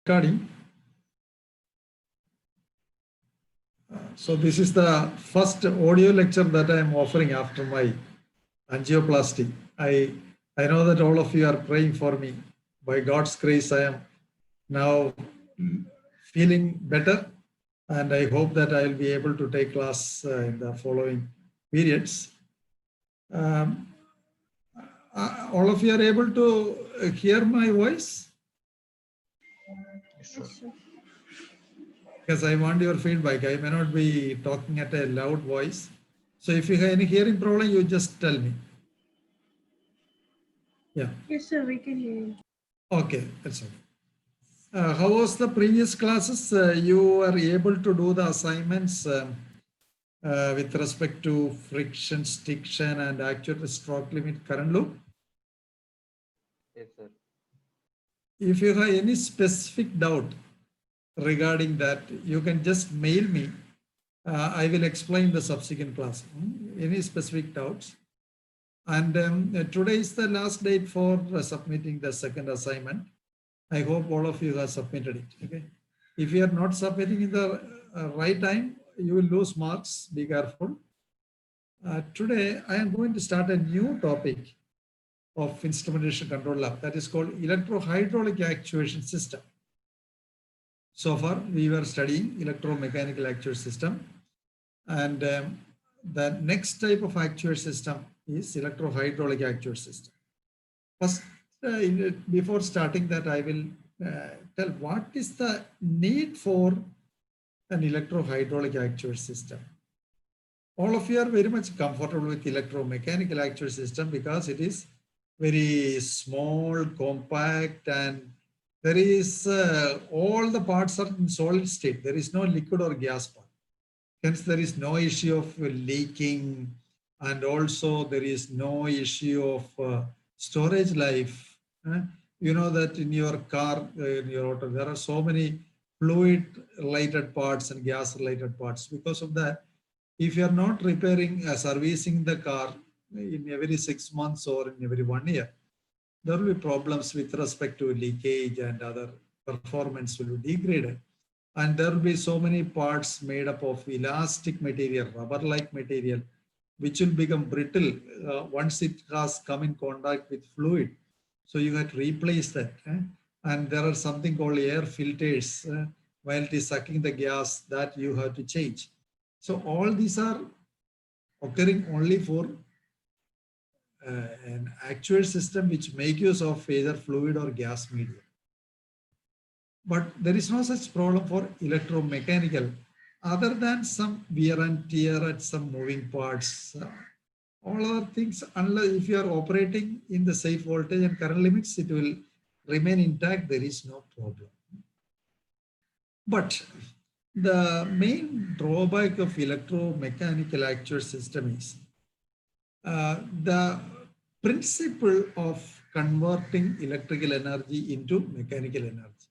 Recording. So this is the first audio lecture that I am offering after my angioplasty. I know that all of you are praying for me. By God's grace, I am now feeling better, and I hope that I will be able to take class in the following periods. All of you are able to hear my voice? Yes, sir. Because I want your feedback. I may not be talking at a loud voice. So if you have any hearing problem, you just tell me. Yeah. Yes, sir, we can hear you. Okay, that's okay. How was the previous classes? You were able to do the assignments with respect to friction, stiction, and actual stroke limit current loop? Yes, sir. If you have any specific doubt regarding that, you can just mail me. I will explain the subsequent class. Any specific doubts? And today is the last date for submitting the second assignment. I hope all of you have submitted it. Okay. If you are not submitting in the right time, you will lose marks. Be careful. Today, I am going to start a new topic of instrumentation control lab that is called electrohydraulic actuation system. So far, we were studying electromechanical actuation system, and the next type of actuation system is electrohydraulic actuation system. First, before starting that, I will tell what is the need for an electrohydraulic actuation system. All of you are very much comfortable with electromechanical actuation system because it is very small, compact, and there is all the parts are in solid state. There is no liquid or gas part. Hence, there is no issue of leaking, and also there is no issue of storage life. You know that in your car, in your auto, there are so many fluid-related parts and gas-related parts. Because of that, if you are not repairing, servicing the car in every 6 months or in every 1 year, there will be problems with respect to leakage and other performance will be degraded. And there will be so many parts made up of elastic material, rubber-like material, which will become brittle once it has come in contact with fluid. So you have to replace that. And there are something called air filters while it is sucking the gas that you have to change. So all these are occurring only for an actual system which make use of either fluid or gas medium. But there is no such problem for electromechanical other than some wear and tear at some moving parts. All other things, unless if you are operating in the safe voltage and current limits, it will remain intact. There is no problem. But the main drawback of electromechanical actual system is the principle of converting electrical energy into mechanical energy.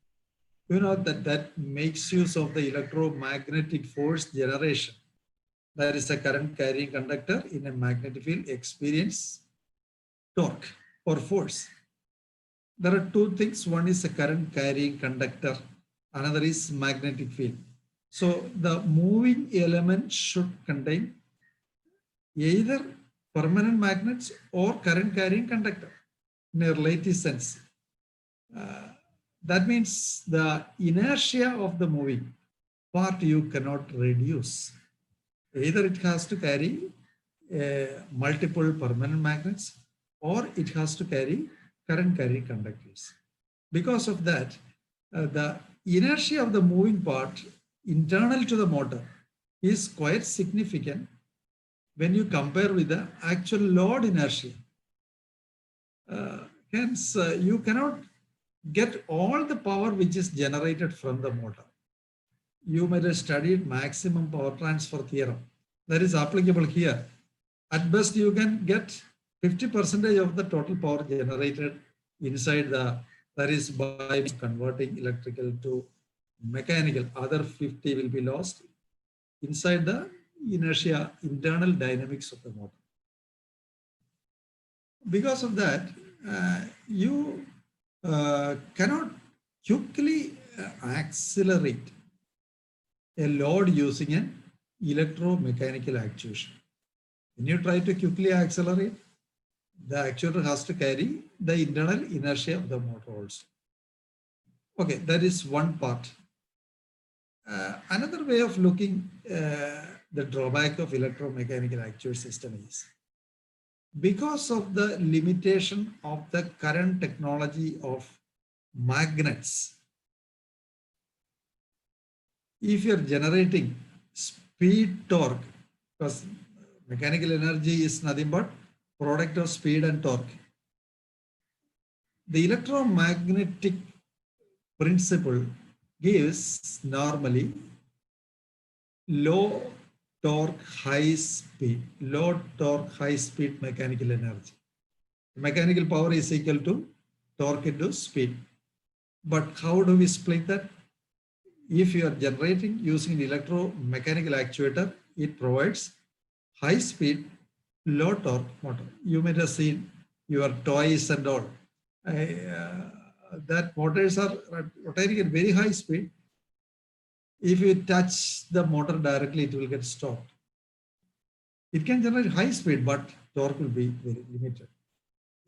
You know that makes use of the electromagnetic force generation. That is a current carrying conductor in a magnetic field experience torque or force. There are two things. One is a current carrying conductor. Another is magnetic field. So the moving element should contain either permanent magnets or current carrying conductor in a relative sense. That means the inertia of the moving part you cannot reduce. Either it has to carry multiple permanent magnets or it has to carry current carrying conductors. Because of that, the inertia of the moving part internal to the motor is quite significant when you compare with the actual load inertia. Hence, you cannot get all the power which is generated from the motor. You might have studied maximum power transfer theorem. That is applicable here. At best, you can get 50% of the total power generated inside that is by converting electrical to mechanical. Other 50 will be lost inside the inertia, internal dynamics of the motor. Because of that, you cannot quickly accelerate a load using an electromechanical actuation. When you try to quickly accelerate, the actuator has to carry the internal inertia of the motor also. Okay, that is one part. Another way of looking the drawback of electromechanical actuator system is because of the limitation of the current technology of magnets. If you're generating speed torque, because mechanical energy is nothing but product of speed and torque. The electromagnetic principle gives normally low torque, high speed mechanical energy. Mechanical power is equal to torque into speed. But how do we split that? If you are generating using an electromechanical actuator, it provides high speed, low torque motor. You may have seen your toys and all. That motors are rotating at very high speed. If you touch the motor directly, it will get stopped. It can generate high speed, but torque will be very limited.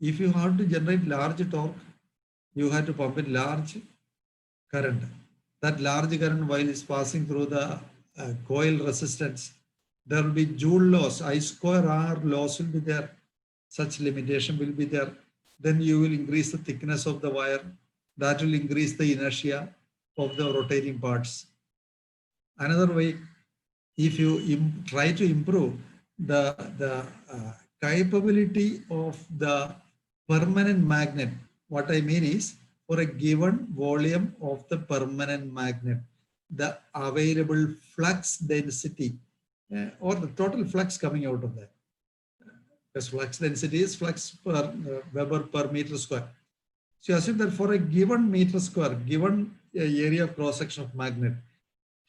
If you have to generate large torque, you have to pump in large current. That large current, while is passing through the coil resistance, there will be Joule loss, I square R loss will be there. Such limitation will be there. Then you will increase the thickness of the wire. That will increase the inertia of the rotating parts. Another way, if you try to improve the capability of the permanent magnet, what I mean is, for a given volume of the permanent magnet, the available flux density or the total flux coming out of that. Because flux density is flux per Weber per meter square. So you assume that for a given meter square, given area of cross section of magnet,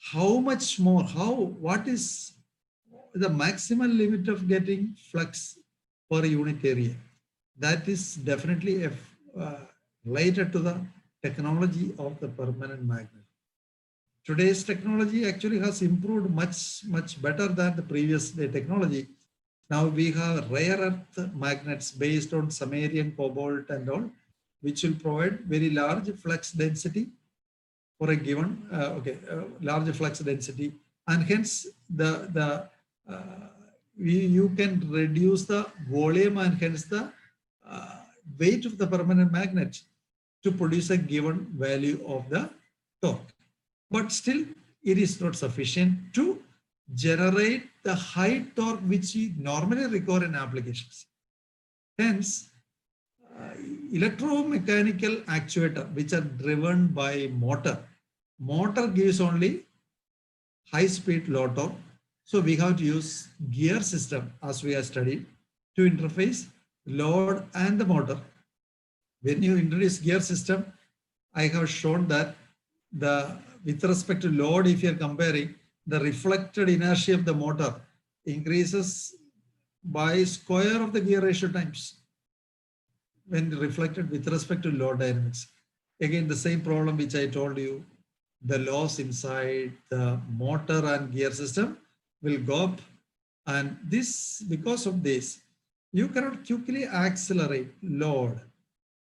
how much more, what is the maximum limit of getting flux per unit area? That is definitely related to the technology of the permanent magnet. Today's technology actually has improved much better than the previous technology. Now we have rare earth magnets based on samarium, cobalt and all, which will provide very large flux density for a given large flux density, and hence you can reduce the volume and hence the weight of the permanent magnet to produce a given value of the torque. But still, it is not sufficient to generate the high torque which we normally require in applications. Hence, electromechanical actuator which are driven by motor gives only high speed, low torque. So we have to use gear system as we have studied to interface load and the motor. When you introduce gear system, I have shown that with respect to load, if you are comparing, the reflected inertia of the motor increases by square of the gear ratio times when reflected with respect to load dynamics. Again, the same problem which I told you, the loss inside the motor and gear system will go up, and this, because of this, you cannot quickly accelerate load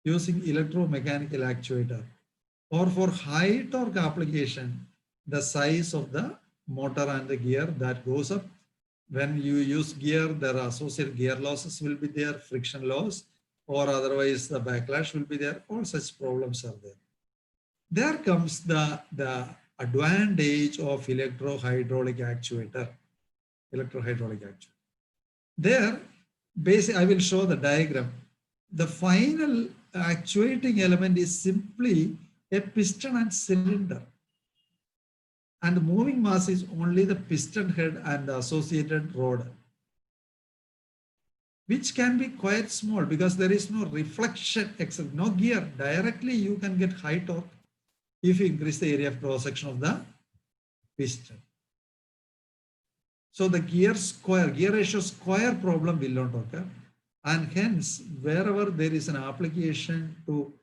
using electromechanical actuator, or for high torque application, the size of the motor and the gear that goes up. When you use gear, there are associated gear losses will be there, friction loss, or otherwise the backlash will be there. All such problems are there. There comes the advantage of electrohydraulic actuator. There, basically, I will show the diagram. The final actuating element is simply a piston and cylinder. And the moving mass is only the piston head and the associated rod, which can be quite small because there is no reflection, except no gear. Directly you can get high torque if you increase the area of cross section of the piston. So the gear ratio square problem will not occur. And hence, wherever there is an application to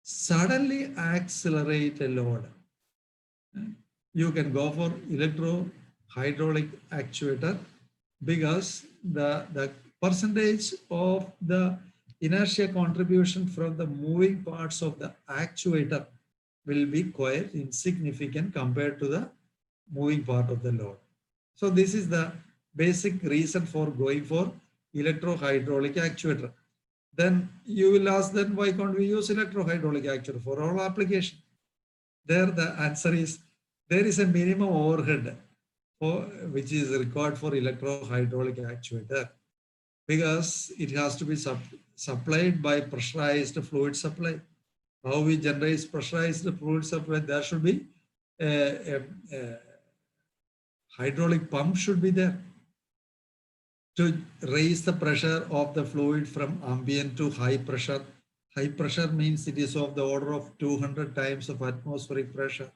suddenly accelerate a load, you can go for electro-hydraulic actuator because the percentage of the inertia contribution from the moving parts of the actuator will be quite insignificant compared to the moving part of the load. So this is the basic reason for going for electro-hydraulic actuator. Then you will ask, then why can't we use electro-hydraulic actuator for all application? There the answer is, there is a minimum overhead which is required for electro-hydraulic actuator because it has to be supplied by pressurized fluid supply. How we generate pressurized fluid supply? There should be a hydraulic pump should be there to raise the pressure of the fluid from ambient to high pressure. High pressure means it is of the order of 200 times of atmospheric pressure,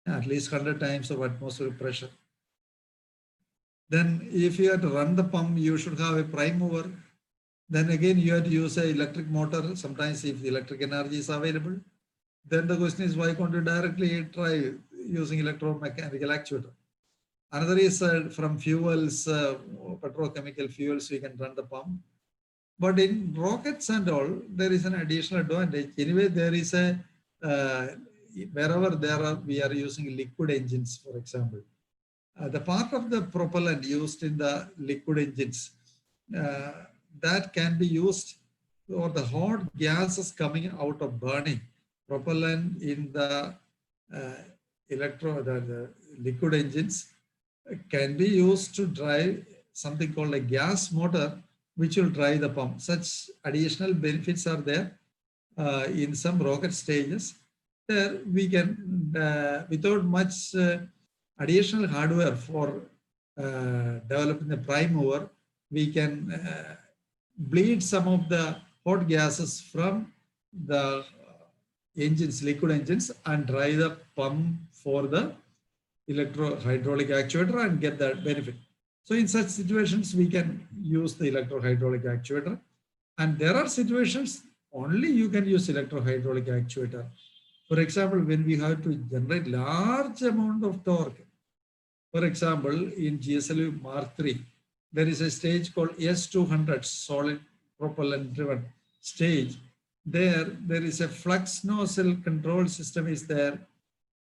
at least 100 times of atmospheric pressure. Then if you have to run the pump, you should have a prime mover. Then again, you have to use an electric motor. Sometimes if the electric energy is available, then the question is, why can't you directly try using electromechanical actuator? Another is from fuels, petrochemical fuels, we can run the pump. But in rockets and all, there is an additional advantage. Anyway, there is a, wherever we are using liquid engines, for example. The part of the propellant used in the liquid engines, that can be used, or the hot gases coming out of burning propellant in the the liquid engines can be used to drive something called a gas motor, which will drive the pump. Such additional benefits are there in some rocket stages. There we can, without much additional hardware for developing the prime mover, we can bleed some of the hot gases from the engines, liquid engines, and drive the pump for the electro-hydraulic actuator and get that benefit. So in such situations, we can use the electro-hydraulic actuator. And there are situations only you can use electro-hydraulic actuator. For example, when we have to generate large amount of torque. For example, in GSLV Mark III, there is a stage called S200, solid propellant driven stage. There is a flux nozzle control system is there.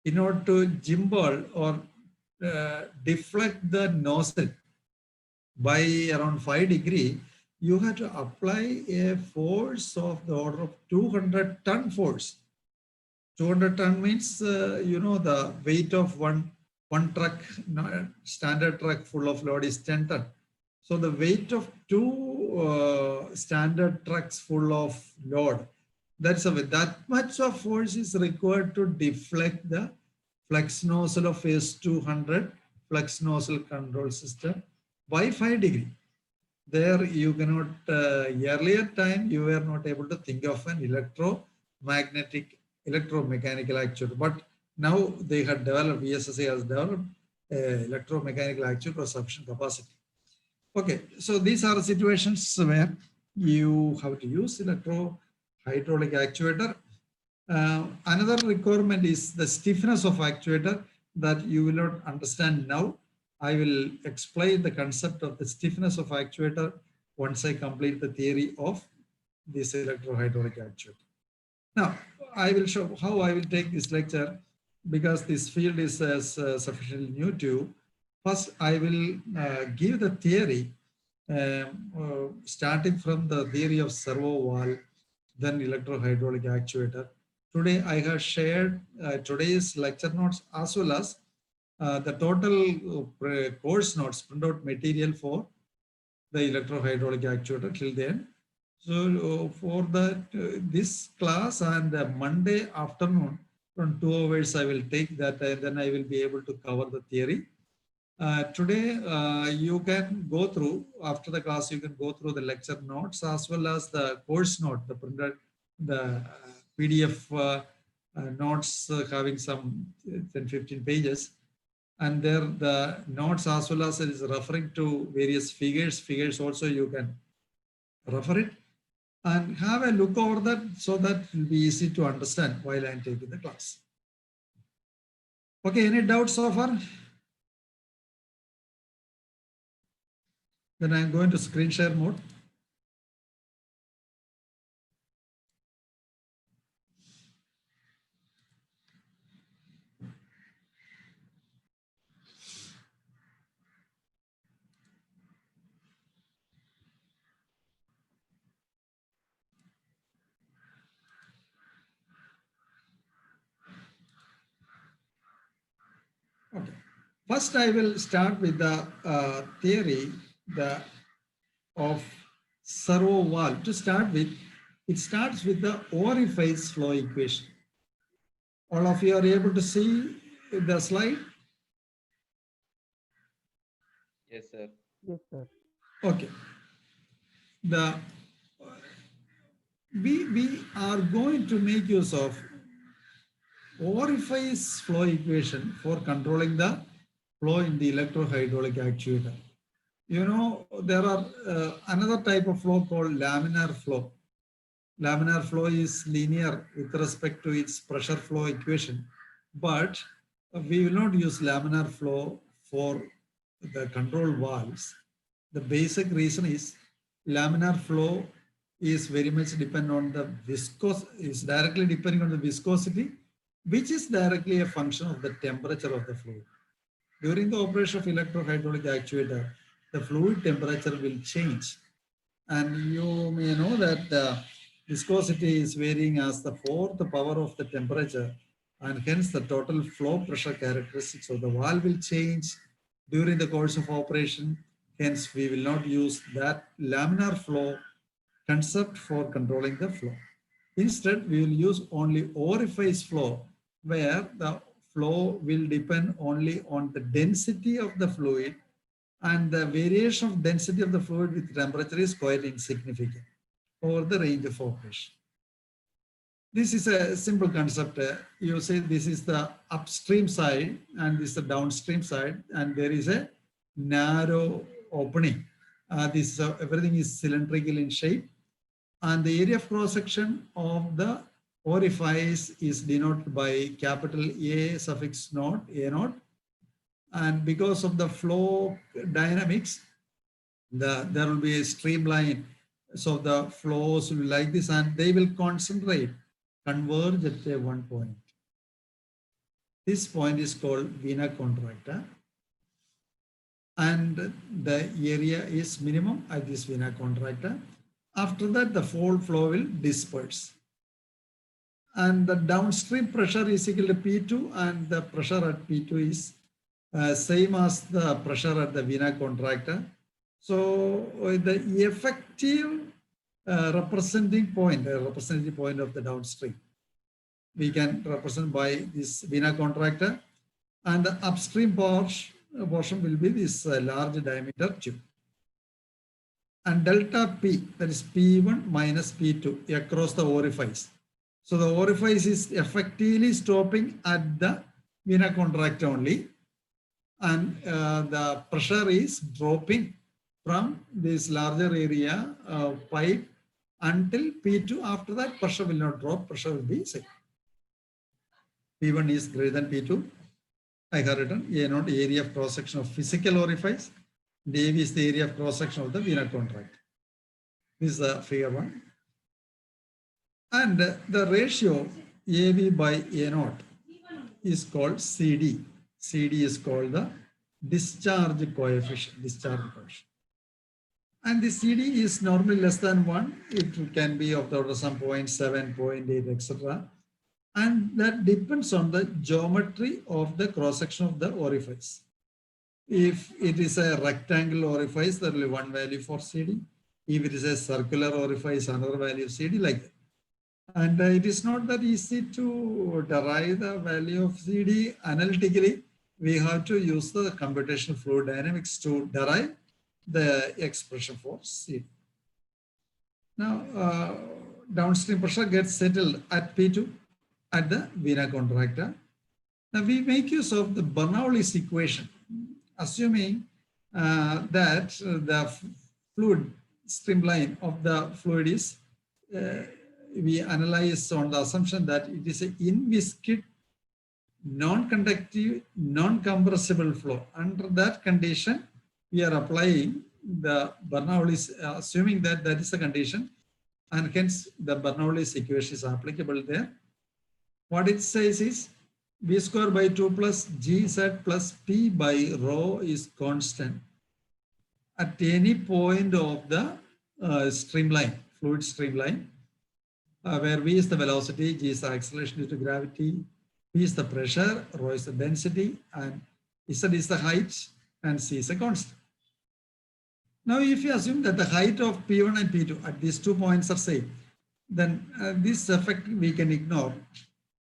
In order to gimbal or deflect the nozzle by around 5 degrees, you have to apply a force of the order of 200 ton force. 200 ton means, the weight of one truck, standard truck full of load is 10 ton. So the weight of two standard trucks full of load, that much of force is required to deflect the flux nozzle of S200 flux nozzle control system by 5 degrees. There you cannot, earlier time you were not able to think of an electromechanical actuator, but now they have developed, VSSA has developed electromechanical actuator of sufficient capacity. Okay, so these are situations where you have to use electro-hydraulic actuator. Another requirement is the stiffness of actuator that you will not understand now. I will explain the concept of the stiffness of actuator once I complete the theory of this electro-hydraulic actuator. Now, I will show how I will take this lecture because this field is sufficiently new to you. First, I will give the theory starting from the theory of servo valve, then electro-hydraulic actuator. Today, I have shared today's lecture notes as well as the total course notes, printout material for the electro-hydraulic actuator till then. So for this class and Monday afternoon, from 2 hours, I will take that, then I will be able to cover the theory. Today, you can go through, after the class, you can go through the lecture notes as well as the course note, the printed, the PDF notes having some 10-15 pages. And there the notes as well as it is referring to various figures also you can refer it and have a look over that so that it will be easy to understand while I am taking the class. Okay, any doubts so far? Then I'm going to screen share mode. Okay. First, I will start with the theory of servo valve. To start with, it starts with the orifice flow equation. All of you are able to see the slide? Yes, sir. Yes, sir. Okay. The we are going to make use of orifice flow equation for controlling the flow in the electrohydraulic actuator. You know, there are another type of flow called laminar flow. Laminar flow is linear with respect to its pressure flow equation, but we will not use laminar flow for the control valves. The basic reason is laminar flow is very much dependent on the is directly depending on the viscosity, which is directly a function of the temperature of the fluid. During the operation of electrohydraulic actuator, the fluid temperature will change. And you may know that the viscosity is varying as the fourth power of the temperature, and hence the total flow pressure characteristics of the valve will change during the course of operation. Hence, we will not use that laminar flow concept for controlling the flow. Instead, we will use only orifice flow, where the flow will depend only on the density of the fluid, and the variation of density of the fluid with temperature is quite insignificant over the range of operation. This is a simple concept. You say this is the upstream side and this is the downstream side, and there is a narrow opening. Everything is cylindrical in shape, and the area of cross section of the orifice is denoted by capital A suffix naught, A naught. And because of the flow dynamics, there will be a streamline. So the flows will be like this, and they will converge at one point. This point is called vena contracta, and the area is minimum at this vena contracta. After that, the full flow will disperse. And the downstream pressure is equal to P2, and the pressure at P2 is same as the pressure at the vena contracta. So the effective representative point of the downstream, we can represent by this vena contracta, and the upstream portion will be this large diameter tube. And delta P, that is P1 minus P2 across the orifice. So the orifice is effectively stopping at the vena contracta only, and the pressure is dropping from this larger area pipe until P2. After that, pressure will not drop, pressure will be same. P1 is greater than P2. I have written A naught, area of cross section of physical orifice. AV is the area of cross section of the vena contracta. This is the figure 1. And the ratio AV by A naught is called CD. CD is called the discharge coefficient. And the CD is normally less than 1. It can be of the order some 0.7, 0.8, etc. And that depends on the geometry of the cross section of the orifice. If it is a rectangular orifice, there will be one value for CD. If it is a circular orifice, another value of CD, like that. And it is not that easy to derive the value of CD analytically. We have to use the computational fluid dynamics to derive the expression for CD. Now, downstream pressure gets settled at P2 at the vena contracta. Now, we make use of the Bernoulli's equation, assuming that the fluid streamline of the fluid is, we analyze on the assumption that it is an inviscid non-conductive, non-compressible flow. Under that condition, we are applying the Bernoulli's, assuming that that is the condition, and hence the Bernoulli's equation is applicable there. What it says is V square by 2 plus GZ plus P by rho is constant at any point of the streamline, fluid streamline, where V is the velocity, G is the acceleration due to gravity, P is the pressure, rho is the density, and Z is the height, and C is a constant. Now, if you assume that the height of P1 and P2 at these 2 points are same, then this effect we can ignore,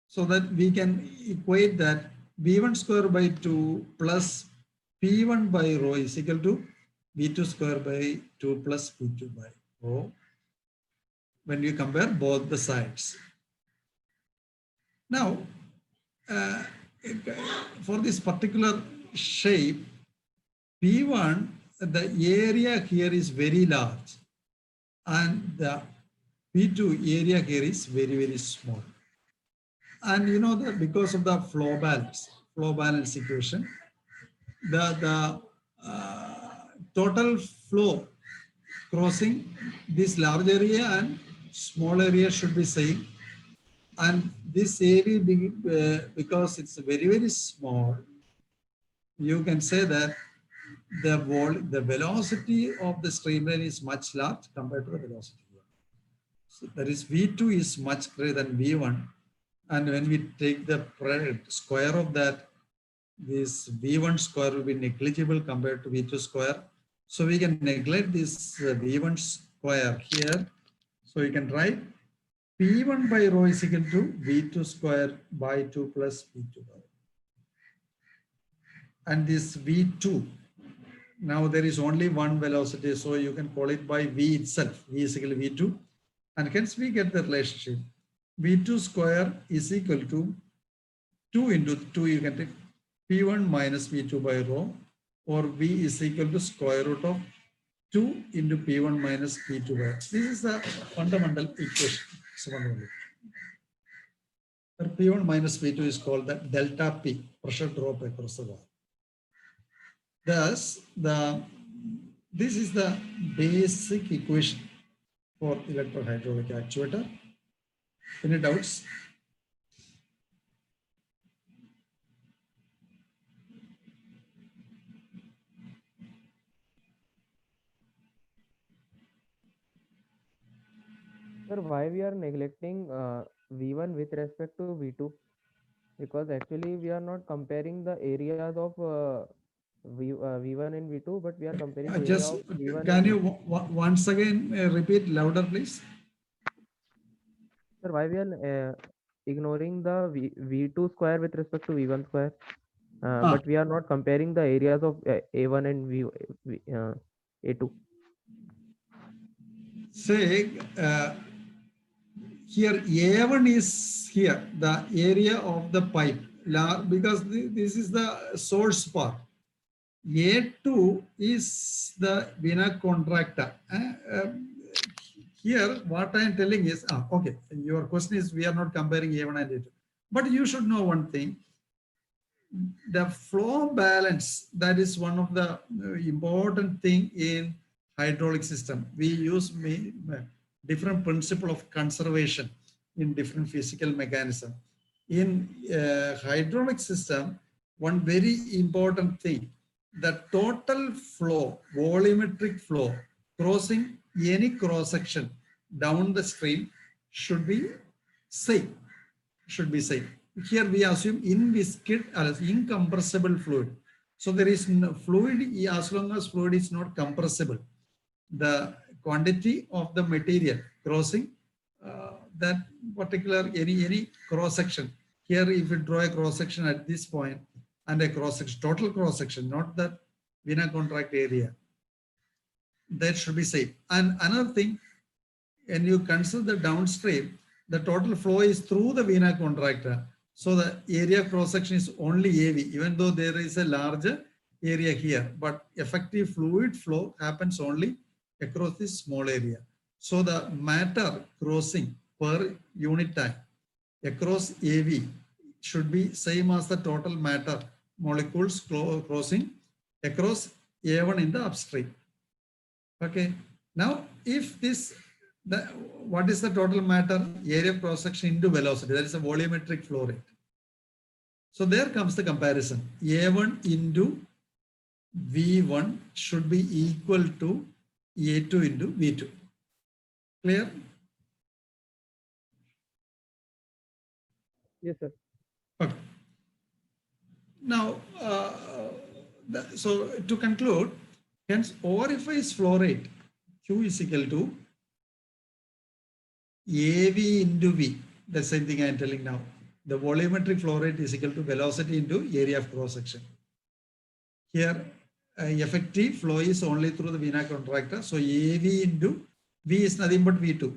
so that we can equate that V1 square by 2 plus P1 by rho is equal to V2 square by 2 plus P2 by rho when you compare both the sides. Now, for this particular shape, P1, the area here is very large, and the P2 area here is very, very small. And you know that because of the flow balance equation, the total flow crossing this large area and small area should be same. And this AV, because it's very, very small, you can say that the velocity of the streamline is much large compared to the velocity here. So that is V2 is much greater than V1. And when we take the square of that, this V1 square will be negligible compared to V2 square. So we can neglect this V1 square here. So you can write P1 by rho is equal to V2 square by 2 plus P2 by rho. And this V2, now there is only one velocity, so you can call it by V itself. V is equal to V2. And hence we get the relationship. V2 square is equal to 2 into 2, you can take P1 minus V2 by rho, or V is equal to square root of 2 into P1 minus P2 by rho. This is the fundamental equation. P1 minus P2 is called the delta P, pressure drop across the wall. Thus, this is the basic equation for electrohydraulic actuator. Any doubts? Sir, why we are neglecting V1 with respect to V2? Because actually we are not comparing the areas of V1 and V2, but we are comparing area Just of V1 can and you V2. once again repeat louder, please? Sir, why we are ignoring the V2 square with respect to V1 square? But we are not comparing the areas of A1 and A2. Say here A1 is here, the area of the pipe, because this is the source part. A2 is the vena contracta. Here, what I am telling is, okay, your question is we are not comparing A1 and A2. But you should know one thing. The flow balance, that is one of the important thing in hydraulic system. We use different principle of conservation in different physical mechanism. In hydraulic system, one very important thing, the total flow, volumetric flow, crossing any cross section down the stream should be same. Here we assume inviscid, incompressible fluid. So there is no fluid, as long as fluid is not compressible, the quantity of the material crossing that particular any cross section. Here, if you draw a cross section at this point and a cross section, total cross section, not that vena contract area, that should be same. And another thing, when you consider the downstream, the total flow is through the vena contracta. So the area of cross section is only AV, even though there is a larger area here, but effective fluid flow happens only across this small area. So the matter crossing per unit time across AV should be same as the total matter molecules crossing across A1 in the upstream. Okay. Now, if this, what is the total matter? Area of cross section into velocity. That is a volumetric flow rate. So there comes the comparison. A1 into V1 should be equal to A2 into V2. Clear? Yes, sir. Okay. Now, so to conclude, hence orifice flow rate Q is equal to AV into V. The same thing I am telling now. The volumetric flow rate is equal to velocity into area of cross section. Here, effective flow is only through the vena contracta. So AV into V is nothing but V2.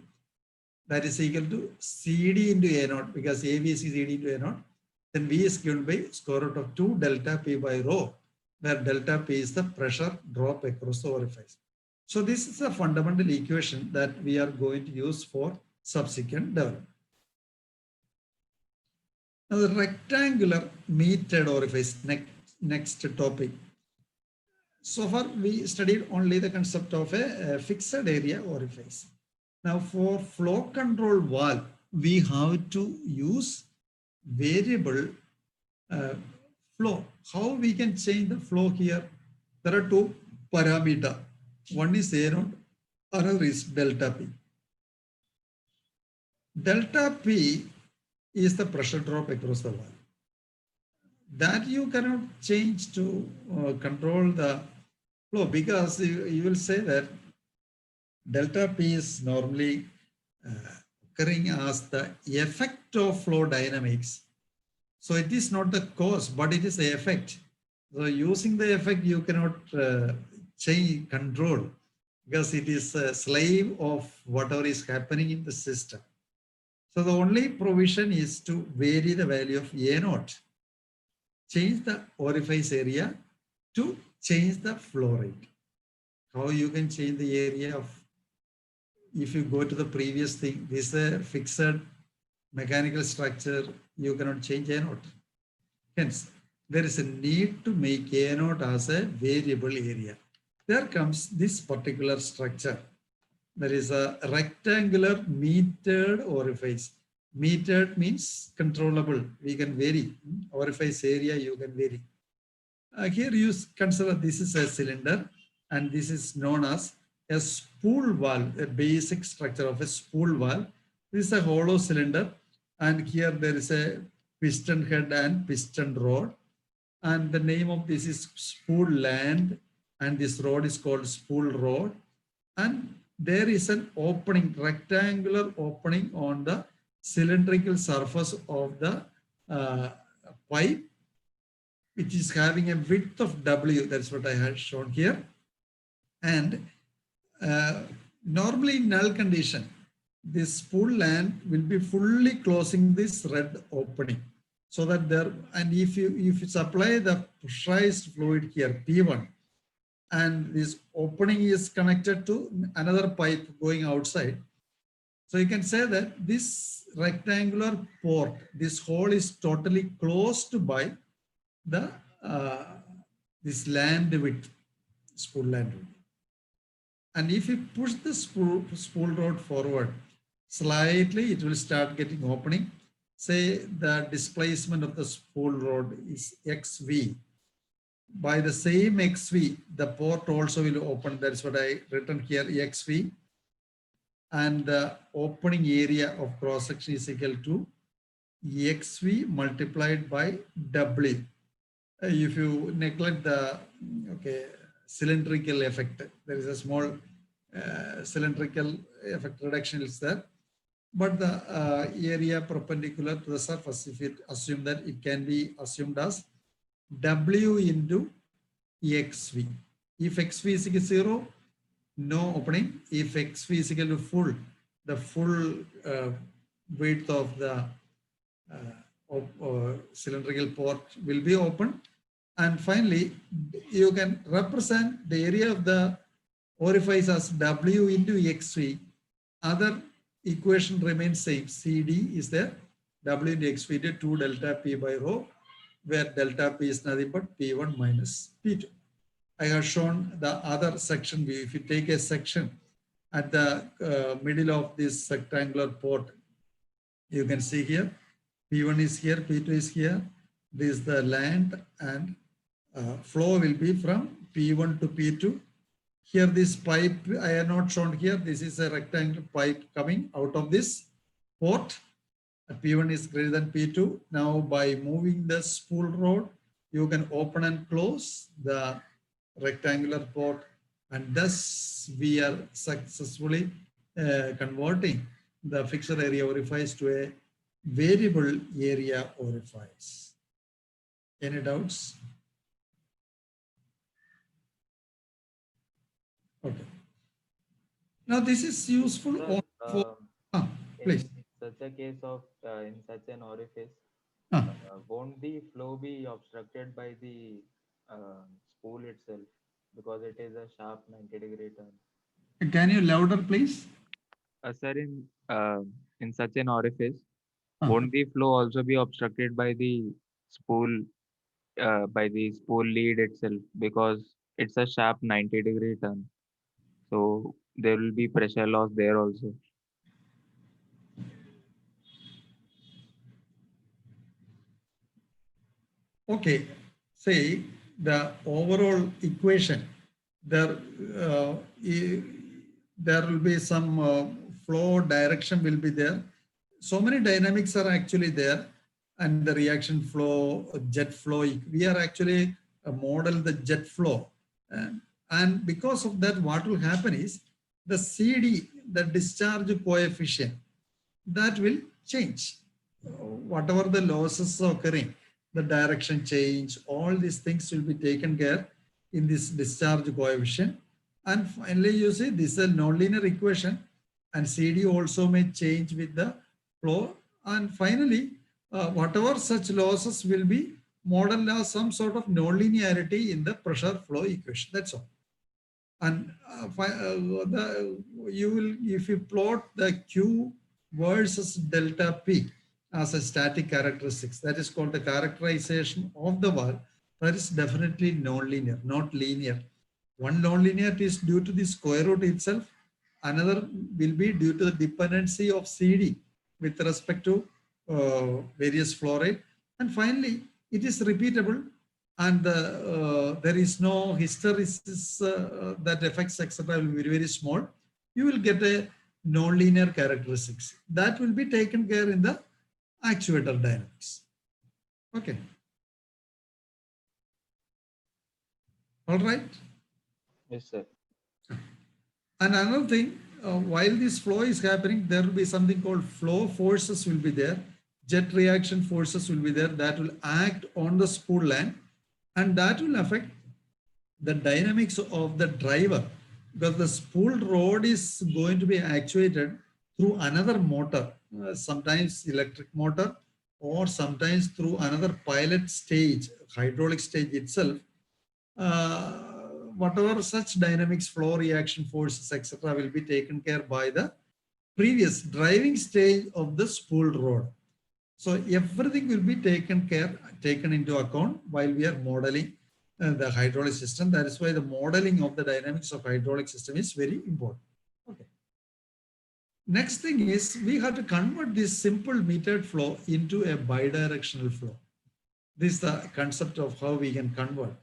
That is equal to CD into A0 because AV is CD into A0. Then V is given by square root of 2 delta P by rho, where delta P is the pressure drop across the orifice. So this is a fundamental equation that we are going to use for subsequent development. Now the rectangular metered orifice, next topic. So far we studied only the concept of a fixed area orifice. Now for flow control valve, we have to use variable flow. How we can change the flow here? There are two parameters. One is A0, another is delta P. Delta P is the pressure drop across the valve. That you cannot change to control the flow because you will say that delta P is normally occurring as the effect of flow dynamics. So it is not the cause, but it is the effect. So using the effect, you cannot change control because it is a slave of whatever is happening in the system. So the only provision is to vary the value of A0, change the orifice area to change the flow rate. How you can change the area of, if you go to the previous thing, this is a fixed mechanical structure, you cannot change A0. Hence, there is a need to make A0 as a variable area. There comes this particular structure. There is a rectangular metered orifice. Metered means controllable. We can vary. Orifice area you can vary. Here you consider this is a cylinder and this is known as a spool valve, a basic structure of a spool valve. This is a hollow cylinder and here there is a piston head and piston rod. And the name of this is spool land and this rod is called spool rod. And there is an opening, rectangular opening on the cylindrical surface of the pipe, which is having a width of W. That's what I had shown here. And normally in null condition, this spool land will be fully closing this red opening. So that there, and if you supply the pressurized fluid here, P1, and this opening is connected to another pipe going outside. So you can say that this rectangular port, this hole is totally closed by the this land width, spool land width. And if you push the spool rod forward slightly, it will start getting opening. Say the displacement of the spool rod is XV. By the same XV, the port also will open. That's what I written here, XV. And the opening area of cross section is equal to XV multiplied by W. If you neglect the cylindrical effect, there is a small cylindrical effect reduction is there. But the area perpendicular to the surface, if you assume that, it can be assumed as W into XV. If XV is equal to 0, no opening. If XV is equal to full, the full width of the cylindrical port will be open. And finally, you can represent the area of the orifice as W into XV. Other equation remains same. CD is there. W into x feet 2 delta P by rho, where delta P is nothing but P1 minus P2. I have shown the other section view. If you take a section at the middle of this rectangular port, you can see here, P1 is here, P2 is here. This is the land, and flow will be from P1 to P2. Here this pipe I have not shown here. This is a rectangular pipe coming out of this port. P1 is greater than P2. Now by moving the spool rod, you can open and close the rectangular port, and thus we are successfully converting the fixed area orifice to a variable area orifice. Any doubts? Okay. Now this is useful Sir, for, please. in such a case of in such an orifice, Ah. won't the flow be obstructed by the spool itself because it is a sharp 90-degree turn? Can you louder, please? Sir, in such an orifice, Ah. won't the flow also be obstructed by the spool lead itself because it's a sharp 90-degree turn? So there will be pressure loss there also. Okay, say the overall equation, there, there will be some flow direction will be there. So many dynamics are actually there, and the reaction flow, jet flow, we are actually model the jet flow. And because of that, what will happen is the CD, the discharge coefficient, that will change. Whatever the losses occurring, the direction change, all these things will be taken care in this discharge coefficient. And finally, you see this is a nonlinear equation, and CD also may change with the flow. And finally, whatever such losses will be modeled as some sort of nonlinearity in the pressure flow equation. That's all. And you will, if you plot the Q versus delta P as a static characteristics, that is called the characterization of the valve, that is definitely non-linear, not linear. One nonlinearity is due to the square root itself. Another will be due to the dependency of CD with respect to various flow rate. And finally, it is repeatable, and there is no hysteresis that affects etc. will be very, very small. You will get a nonlinear characteristics that will be taken care in the actuator dynamics. Okay. All right. Yes, sir. And another thing, while this flow is happening, there will be something called flow forces will be there. Jet reaction forces will be there that will act on the spool land, and that will affect the dynamics of the driver, because the spool rod is going to be actuated through another motor, sometimes electric motor, or sometimes through another pilot stage, hydraulic stage itself. Whatever such dynamics, flow reaction forces, etc., will be taken care by the previous driving stage of the spool rod. So everything will be taken into account while we are modeling the hydraulic system. That is why the modeling of the dynamics of hydraulic system is very important. Okay. Next thing is we have to convert this simple metered flow into a bidirectional flow. This is the concept of how we can convert.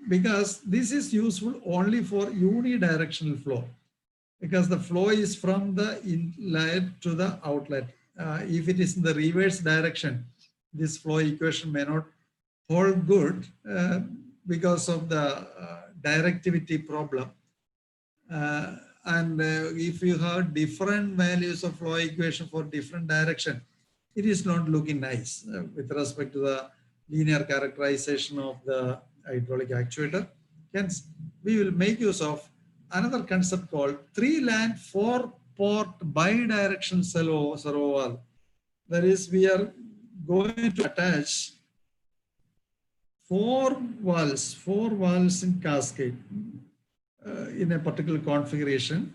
Because this is useful only for unidirectional flow, because the flow is from the inlet to the outlet. If it is in the reverse direction, this flow equation may not hold good because of the directivity problem. And if you have different values of flow equation for different direction, it is not looking nice with respect to the linear characterization of the hydraulic actuator. Hence, we will make use of another concept called 3-land 4-port bidirectional servo valve. That is, we are going to attach 4 valves in cascade in a particular configuration.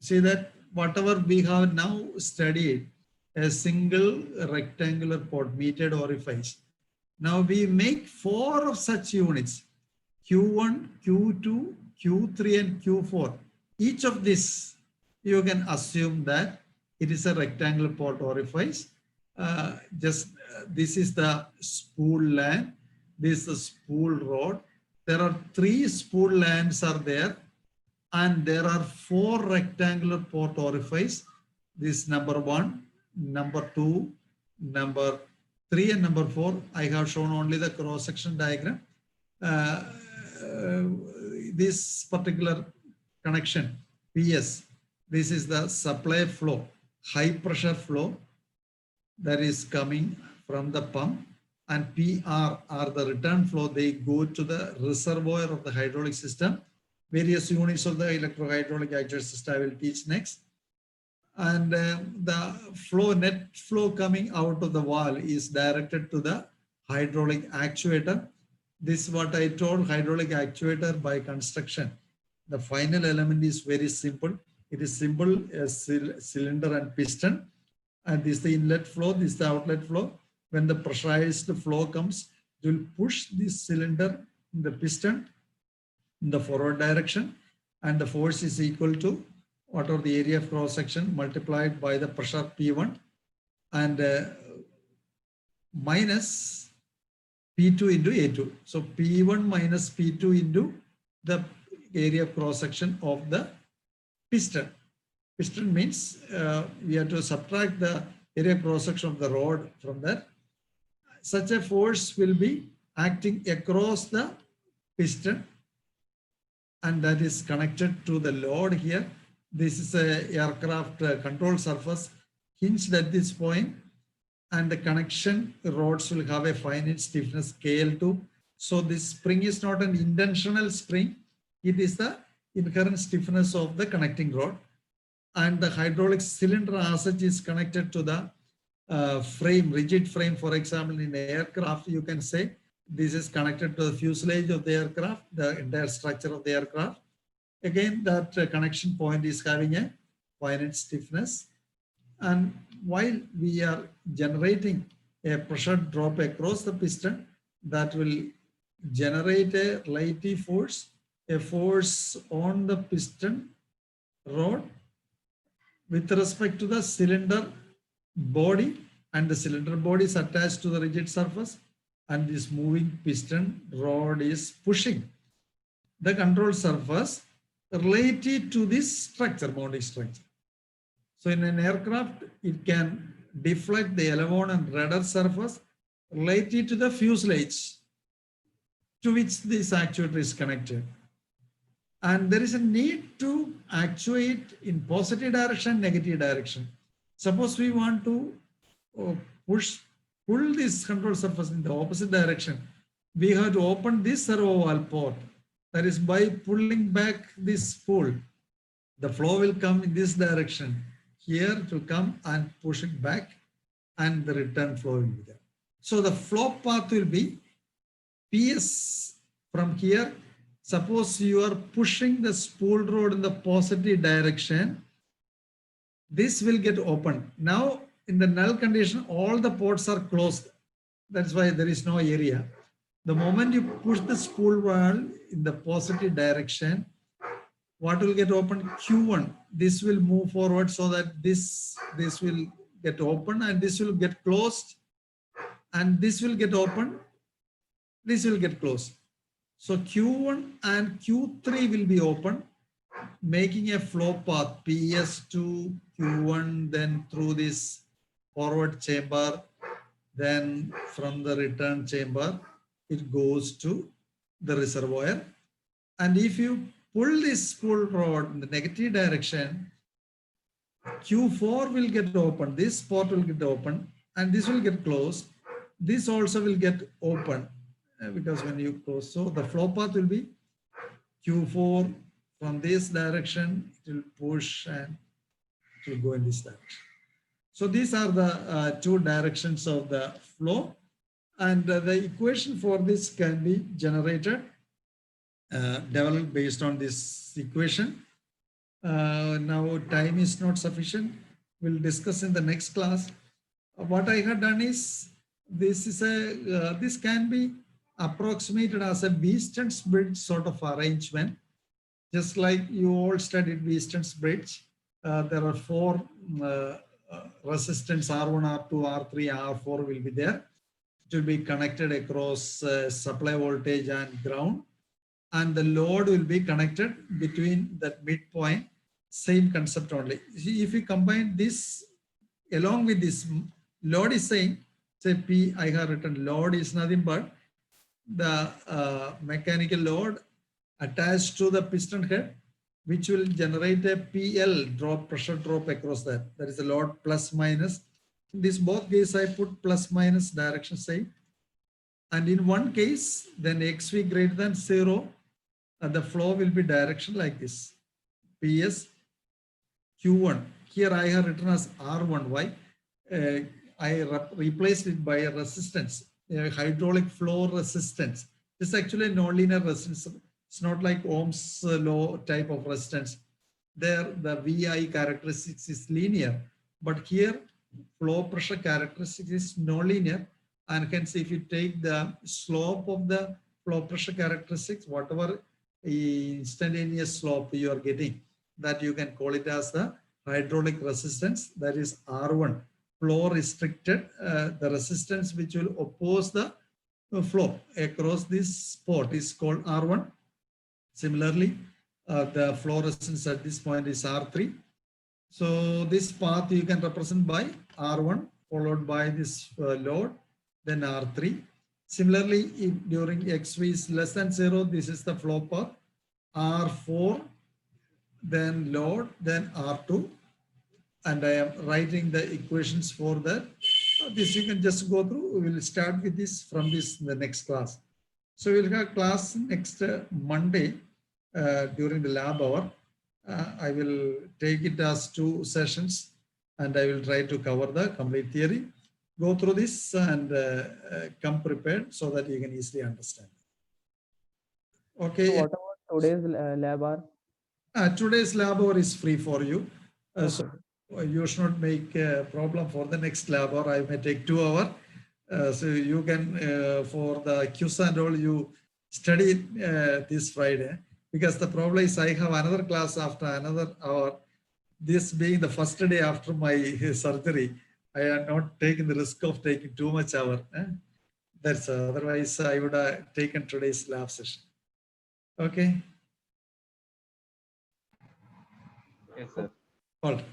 See that whatever we have now studied, a single rectangular port, metered orifice. Now we make 4 of such units, Q1, Q2, Q3, and Q4. Each of this, you can assume that it is a rectangular port orifice. This is the spool land, this is the spool rod. There are 3 spool lands are there, and there are 4 rectangular port orifice. This number 1, number 2, number 3, and number 4. I have shown only the cross-section diagram. This particular connection, PS, this is the supply flow, high pressure flow that is coming from the pump, and PR are the return flow. They go to the reservoir of the hydraulic system. Various units of the electro-hydraulic actuator system I will teach next. And the flow, net flow coming out of the valve is directed to the hydraulic actuator. This is what I told, hydraulic actuator by construction. The final element is very simple. It is simple as cylinder and piston. And this is the inlet flow, this is the outlet flow. When the pressurized flow comes, it will push this cylinder in the piston in the forward direction, and the force is equal to whatever the area of cross section multiplied by the pressure P1 and minus P2 into A2. So P1 minus P2 into the area of cross section of the piston. Piston means we have to subtract the area of cross section of the rod from that. Such a force will be acting across the piston, and that is connected to the load here. This is a aircraft control surface hinged at this point, and the connection rods will have a finite stiffness KL2. So this spring is not an intentional spring. It is the inherent stiffness of the connecting rod. And the hydraulic cylinder as such is connected to the frame, rigid frame. For example, in aircraft, you can say this is connected to the fuselage of the aircraft, the entire structure of the aircraft. Again, that connection point is having a finite stiffness. And while we are generating a pressure drop across the piston, that will generate a relative force, a force on the piston rod with respect to the cylinder body, and the cylinder body is attached to the rigid surface, and this moving piston rod is pushing the control surface related to this structure, mounting structure. So in an aircraft, it can deflect the aileron and rudder surface related to the fuselage to which this actuator is connected. And there is a need to actuate in positive direction, negative direction. Suppose we want to pull this control surface in the opposite direction, we have to open this servo valve port. That is, by pulling back this spool, the flow will come in this direction. Here to come and push it back, and the return flow will be there. So the flow path will be PS from here. Suppose you are pushing the spool rod in the positive direction, this will get open. Now in the null condition, all the ports are closed. That's why there is no area. The moment you push the spool valve in the positive direction, what will get open? Q1. This will move forward so that this will get open, and this will get closed, and this will get open, this will get closed. So Q1 and Q3 will be open, making a flow path PS to Q1, then through this forward chamber, then from the return chamber, it goes to the reservoir. And if you pull this spool rod in the negative direction, Q4 will get open, this port will get open, and this will get closed. This also will get open because when you close, so the flow path will be Q4 from this direction, it will push and it will go in this direction. So these are the two directions of the flow, and the equation for this can be generated, developed based on this equation. Now time is not sufficient. We'll discuss in the next class what I have done is, this can be approximated as a Wheaton's bridge sort of arrangement. Just like you all studied Wheaton's bridge, there are four resistance R1, R2, R3, R4 will be there. It will be connected across supply voltage and ground, and the load will be connected between that midpoint. Same concept only. If you combine this along with this, load is saying, say P, I have written load is nothing but the mechanical load attached to the piston head, which will generate a PL drop, pressure drop across that. That is the load plus minus. In this both cases, I put plus minus direction same. And in one case, then XV greater than 0, the flow will be direction like this. PS Q1. Here I have written as R1. Why? I replaced it by a resistance, a hydraulic flow resistance. This is actually a nonlinear resistance. It's not like Ohm's law type of resistance. There, the VI characteristics is linear, but here flow pressure characteristics is nonlinear. And hence, if you take the slope of the flow pressure characteristics, whatever instantaneous slope you are getting, that you can call it as the hydraulic resistance, that is R1. Flow restricted, the resistance which will oppose the flow across this spot is called R1. Similarly, the flow resistance at this point is R3. So this path you can represent by R1 followed by this load, then R3. Similarly, if during XV is less than 0, this is the flow path, R4, then load, then R2. And I am writing the equations for that. This you can just go through. We will start with this from this in the next class. So we'll have class next Monday during the lab hour. I will take it as 2 sessions and I will try to cover the complete theory. Go through this and come prepared so that you can easily understand. Okay. So what about today's lab hour? Today's lab hour is free for you. Okay. So you should not make a problem for the next lab hour. I may take 2 hours. So you can, for the quiz and all, you study this Friday. Because the problem is I have another class after another hour. This being the first day after my surgery, I am not taking the risk of taking too much hour. That's otherwise I would have taken today's lab session. Okay. Yes, sir. All right.